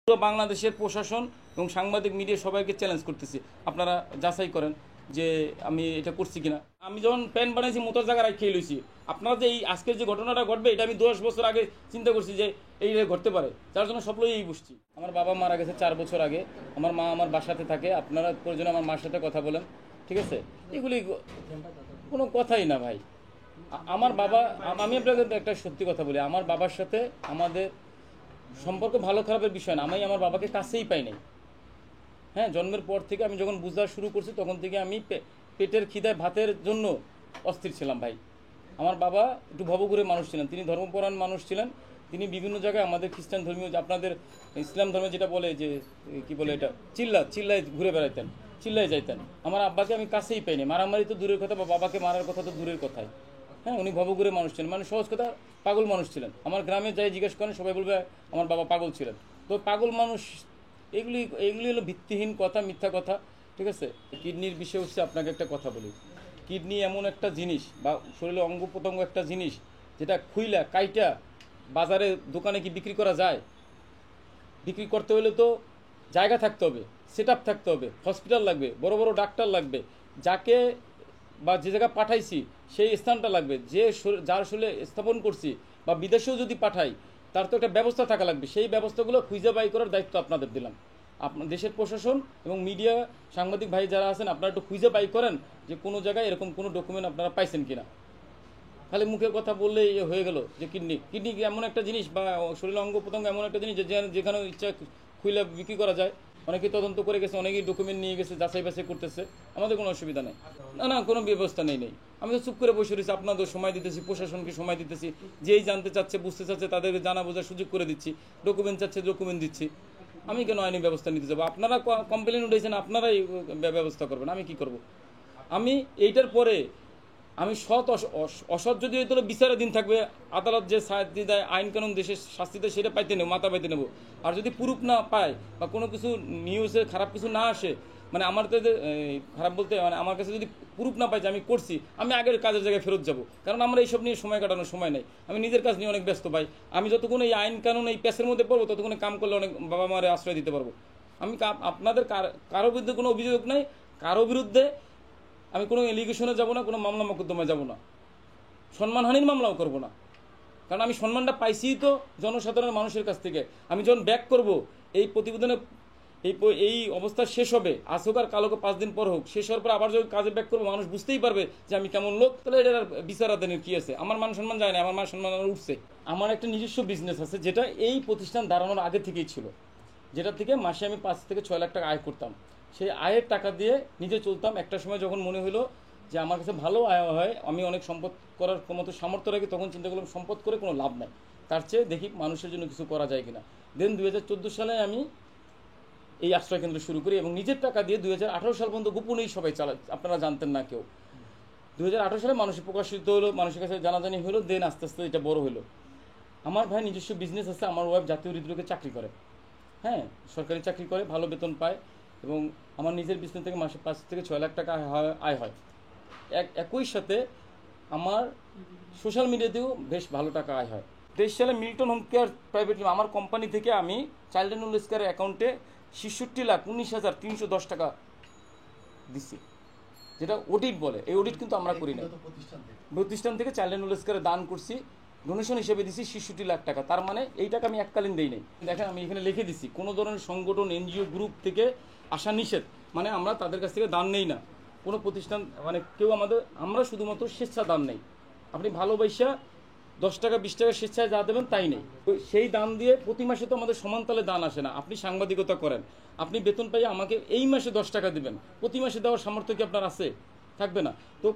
পুরো বাংলাদেশের প্রশাসন এবং সাংবাদিক মিডিয়া সবাইকে চ্যালেঞ্জ করতেছি, আপনারা যাচাই করেন যে আমি এটা করছি কিনা। আমি যখন প্যান্ট বানাইছি মোটর জায়গায় খেয়ে লইছি, আপনারা যে এই আজকের যে ঘটনাটা ঘটবে এটা আমি 10 বছর আগে চিন্তা করছি যে এই ঘটতে পারে, যার জন্য সব লইয়েই বসছি। আমার বাবা মারা গেছে 4 বছর আগে, আমার মা আমার বাসাতে থাকে, আপনারা প্রয়োজনে আমার মার সাথে কথা বলেন, ঠিক আছে? এগুলি কোনো কথাই না ভাই। আমার বাবা, আমি আপনাকে একটা সত্যি কথা বলি, আমার বাবার সাথে আমাদের সম্পর্ক ভালো খারাপের বিষয় না, আমি আমার বাবাকে কাছেই পাই নাই। হ্যাঁ, জন্মের পর থেকে আমি যখন বুঝতে শুরু করছি তখন থেকে আমি পেটের খিদায় ভাতের জন্য অস্থির ছিলাম ভাই। আমার বাবা একটু ভবঘুরে মানুষ ছিলেন, তিনি ধর্মপরায়ণ মানুষ ছিলেন। তিনি বিভিন্ন জায়গায় আমাদের খ্রিস্টান ধর্মীয়, আপনাদের ইসলাম ধর্মে যেটা বলে যে কি বলে এটা, চিল্লায় ঘুরে বেড়াইতেন, চিল্লায় যাইতেন। আমার আব্বাকে আমি কাছেই পাইনি, মারামারি তো দূরের কথা, বা বাবাকে মারার কথা তো দূরের কথাই। হ্যাঁ, উনি ভবঘুরে মানুষ ছিলেন, মানে সহজ কথা পাগল মানুষ ছিলেন। আমার গ্রামে যাই জিজ্ঞেস করেন সবাই বলবে আমার বাবা পাগল ছিলেন। তো পাগল মানুষ, এগুলি হলো ভিত্তিহীন কথা, মিথ্যা কথা, ঠিক আছে? কিডনির বিষয়ে হচ্ছে আপনাকে একটা কথা বলি, কিডনি এমন একটা জিনিস বা শরীরে অঙ্গ প্রত্যঙ্গ একটা জিনিস যেটা খুইলা কাইটা বাজারে দোকানে কি বিক্রি করা যায়? বিক্রি করতে হলে তো জায়গা থাকতে হবে, সেট আপ থাকতে হবে, হসপিটাল লাগবে, বড় বড় ডাক্তার লাগবে, যাকে বা যে জায়গা পাঠাইছি সেই স্থানটা লাগবে, যার শরীরে স্থাপন করছি বা বিদেশেও যদি পাঠাই তার তো একটা ব্যবস্থা থাকা লাগবে। সেই ব্যবস্থাগুলো খুঁজে বাই করার দায়িত্ব আপনাদের দিলাম। আপনার দেশের প্রশাসন এবং মিডিয়া সাংবাদিক ভাই যারা আছেন, আপনারা একটু খুঁজে বাই করেন যে কোনো জায়গায় এরকম কোনো ডকুমেন্ট আপনারা পাইছেন কিনা। খালি মুখে কথা বললেই হয়ে গেল যে কিডনি এমন একটা জিনিস বা শরীরের অঙ্গ প্রত্যঙ্গ এমন একটা জিনিস যেখানে ইচ্ছা খুলে বিক্রি করা যায়। অনেকেই তদন্ত করে গেছে, অনেকেই ডকুমেন্ট নিয়ে গেছে, যাচাই বাছাই করতেছে, আমাদের কোনো অসুবিধা নেই। না, কোনো ব্যবস্থা নেই। আমি তো চুপ করে বসে রয়েছি, আপনাদের সময় দিতেছি, প্রশাসনকে সময় দিতেছি, যেই জানতে চাচ্ছে বুঝতে চাচ্ছে তাদেরকে জানা বোঝার সুযোগ করে দিচ্ছি, ডকুমেন্ট চাচ্ছে ডকুমেন্ট দিচ্ছি। আমি কেন আইনি ব্যবস্থা নিতে যাবো? আপনারা কমপ্লেন উঠেছেন, আপনারাই ব্যবস্থা করবেন, আমি কি করব? আমি এইটার পরে আমি অসৎ যদি হইতো বিচারাধীন থাকবে, আদালত যে শাস্তি দেয়, আইন কানুন দেশের শাস্তি দেয়, সেটা পাইতে নেব, মাথা পাইতে নেব। আর যদি প্রুফ না পায় বা কোনো কিছু নিউজে খারাপ কিছু না আসে, মানে আমার তো খারাপ বলতে মানে আমার কাছে যদি প্রুফ না পাই যে আমি করছি, আমি আগের কাজের জায়গায় ফেরত যাব। কারণ আমরা এইসব নিয়ে সময় কাটানোর সময় নেই, আমি নিজের কাজ নিয়ে অনেক ব্যস্ত ভাই। আমি যতক্ষণ এই আইন কানুন এই প্যাসের মধ্যে পড়বো ততক্ষণ কাম করলে অনেক বাবা মারে আশ্রয় দিতে পারবো। আমি আপনাদের কারো বিরুদ্ধে কোনো অভিযোগ নাই, কারো বিরুদ্ধে আমি কোনো এলিগেশনে যাব না, কোনো মামলা মোকদ্দমায় যাব না, সম্মানহানির মামলাও করব না। কারণ আমি সম্মানটা পাইছি তো জনসাধারণের মানুষের কাছ থেকে। আমি যখন ব্যাক করব এই প্রতিবেদনে, এই অবস্থা শেষ হবে, আজ হোক আর কাল হোক, 5 দিন পর হোক, শেষ হওয়ার পর আবার যখন কাজে ব্যাক করবো, মানুষ বুঝতেই পারবে যে আমি কেমন লোক। তাহলে এটার বিচারাধীনের কী আছে? আমার মান সম্মান যায় না, আমার মান সম্মান উঠছে। আমার একটা নিজস্ব বিজনেস আছে যেটা এই প্রতিষ্ঠান দাঁড়ানোর আগে থেকেই ছিল, যেটা থেকে মাসে আমি 5 থেকে 6 লাখ টাকা আয় করতাম। সেই আয়ের টাকা দিয়ে নিজে চলতাম। একটা সময় যখন মনে হলো যে আমার কাছে ভালো আয় হয়, আমি অনেক সম্পদ করার মতো সামর্থ্য রাখি, তখন চিন্তা করলাম সম্পদ করে কোনো লাভ নাই, তার চেয়ে দেখি মানুষের জন্য কিছু করা যায় কিনা। দেন 2014 সালে আমি এই আশ্রয় কেন্দ্র শুরু করি এবং নিজের টাকা দিয়ে 2018 সাল পর্যন্ত গোপনেই সবাই চালায়, আপনারা জানতেন না কেউ। 2018 সালে মানুষের প্রকাশিত হলো, মানুষের কাছে জানাজানি হলো, দেন আস্তে আস্তে এটা বড় হলো। আমার ভাই নিজস্ব বিজনেস আছে, আমার ওয়াইফ জাতীয় হৃদরোগে চাকরি করে, হ্যাঁ, সরকারি চাকরি করে, ভালো বেতন পায়, এবং আমার নিজের বিজনেস থেকে মাসে 5 থেকে 6 লাখ টাকা আয় হয়। একই সাথে আমার সোশ্যাল মিডিয়াতেও বেশ ভালো টাকা আয় হয়। 23 সালে Milton home care private limited আমার কোম্পানি থেকে আমি চাইল্ড অ্যান্ড ওল্ড এজ কেয়ারের অ্যাকাউন্টে 66,19,310 টাকা দিচ্ছি, যেটা অডিট বলে। এই অডিট কিন্তু আমরা করি না, প্রতিষ্ঠান থেকে চাইল্ড অ্যান্ড ওল্ড এজ কেয়ারে দান করছি, ডোনেশন হিসেবে দিছি 66 লাখ টাকা। তার মানে এই টাকা আমি এককালীন দেই নাই। দেখেন আমি এখানে লিখে দিছি, কোনো ধরনের সংগঠন এনজিও গ্রুপ থেকে আসা নিষেধ, মানে আমরা তাদের কাছ থেকে দান নেই না, কোনো প্রতিষ্ঠান মানে কেউ আমরা শুধুমাত্র স্বেচ্ছা দান নেই। আপনি ভালোবাসা 10 টাকা 20 টাকা স্বেচ্ছায় যা দেবেন তাই নেই। সেই দান দিয়ে প্রতি মাসে তো আমাদের সমানতালে দান আসে না। আপনি সাংবাদিকতা করেন, আপনি বেতন পাইয়ে আমাকে এই মাসে 10 টাকা দেবেন, প্রতি মাসে দেওয়ার সামর্থ্য কি আপনার আছে? থাকবে না। তো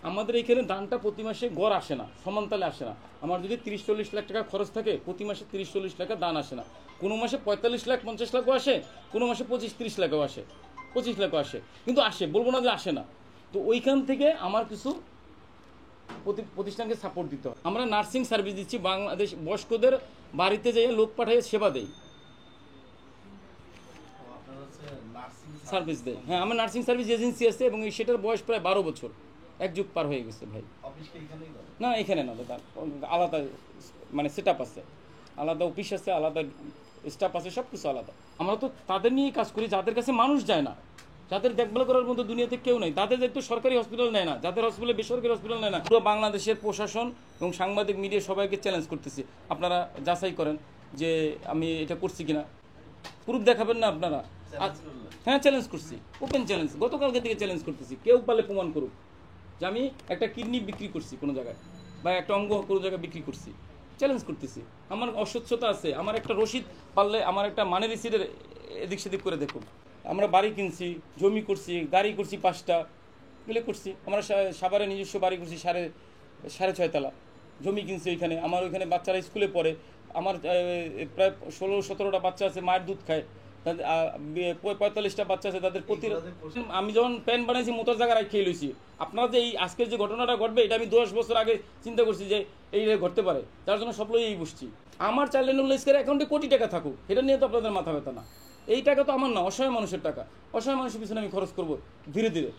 আমাদের এইখানে দানটা প্রতি মাসে গড় আসে না, সমানতালে আসে না। আমার যদি 30-40 লাখ টাকা খরচ থাকে, প্রতি মাসে 30-40 টাকা দান আসে না। কোনো মাসে 45 লাখ 50 লাখও আসে, কোনো মাসে 25-30 লাখও আসে, 25 লাখও আসে, কিন্তু আসে, বলবো না যে আসে না। তো ওইখান থেকে আমার কিছু প্রতিষ্ঠানকে সাপোর্ট দিতে হয়। আমরা নার্সিং সার্ভিস দিচ্ছি, বাংলাদেশ বয়স্কদের বাড়িতে যেয়ে লোক পাঠিয়ে সেবা দেই, সার্ভিস দেয়। হ্যাঁ, আমার নার্সিং সার্ভিস এজেন্সি আছে এবং সেটার বয়স প্রায় 12 বছর, এক যুগ পার হয়ে গেছে ভাই। না, এখানে না দাদা, আলাদা মানে সেট আপ আছে, আলাদা অফিস আছে, আলাদা স্টাফ আছে, সব কিছু আলাদা। আমরা তো তাদের নিয়েই কাজ করি যাদের কাছে মানুষ যায় না, যাদের দেখভাল করার মতো দুনিয়াতে কেউ নেই, তাদের একটু সরকারি হসপিটাল নেয় না, যাদের হসপিটালে বেসরকারি হসপিটাল নেয় না। পুরো বাংলাদেশের প্রশাসন এবং সাংবাদিক মিডিয়া সবাইকে চ্যালেঞ্জ করতেছি, আপনারা যাচাই করেন যে আমি এটা করছি কিনা। প্রুফ দেখাবেন না আপনারা? হ্যাঁ, চ্যালেঞ্জ করছি, ওপেন চ্যালেঞ্জ, গতকালকে থেকে চ্যালেঞ্জ করতেছি। কেউ পারলে প্রমাণ করুক যে আমি একটা কিডনি বিক্রি করছি কোনো জায়গায়, বা একটা অঙ্গ কোনো জায়গায় বিক্রি করছি। চ্যালেঞ্জ করতেছি, আমার অস্বচ্ছতা আছে, আমার একটা রসিদ পারলে, আমার একটা মানি রিসিটের এদিক সেদিক করে দেখুন। আমরা বাড়ি কিনছি, জমি করছি, গাড়ি করছি 5টা, এগুলো করছি। আমরা সাভারে নিজস্ব বাড়ি করছি 6.5 তলা, জমি কিনছি ওইখানে। আমার ওইখানে বাচ্চারা স্কুলে পড়ে, আমার প্রায় 16-17টা বাচ্চা আছে, মায়ের দুধ খায়। 45টা বাচ্চা আছে, তাদের প্রতি আমি যখন প্যান বানাইছি মোতার জায়গা খেয়ে লইছি। আপনারা যে এই আজকের যে ঘটনাটা ঘটবে, এটা আমি 10 বছর আগে চিন্তা করছি যে এই ঘটতে পারে, তার জন্য সব লইয়েই বসছি। আমার চাইল্ড স্কের অ্যাকাউন্টে কোটি টাকা থাকুক, এটা নিয়ে তো আপনাদের মাথা ব্যথা না। এই টাকা তো আমার না, অসহায় মানুষের টাকা। অসহায় মানুষের পিছনে আমি খরচ করবো ধীরে ধীরে।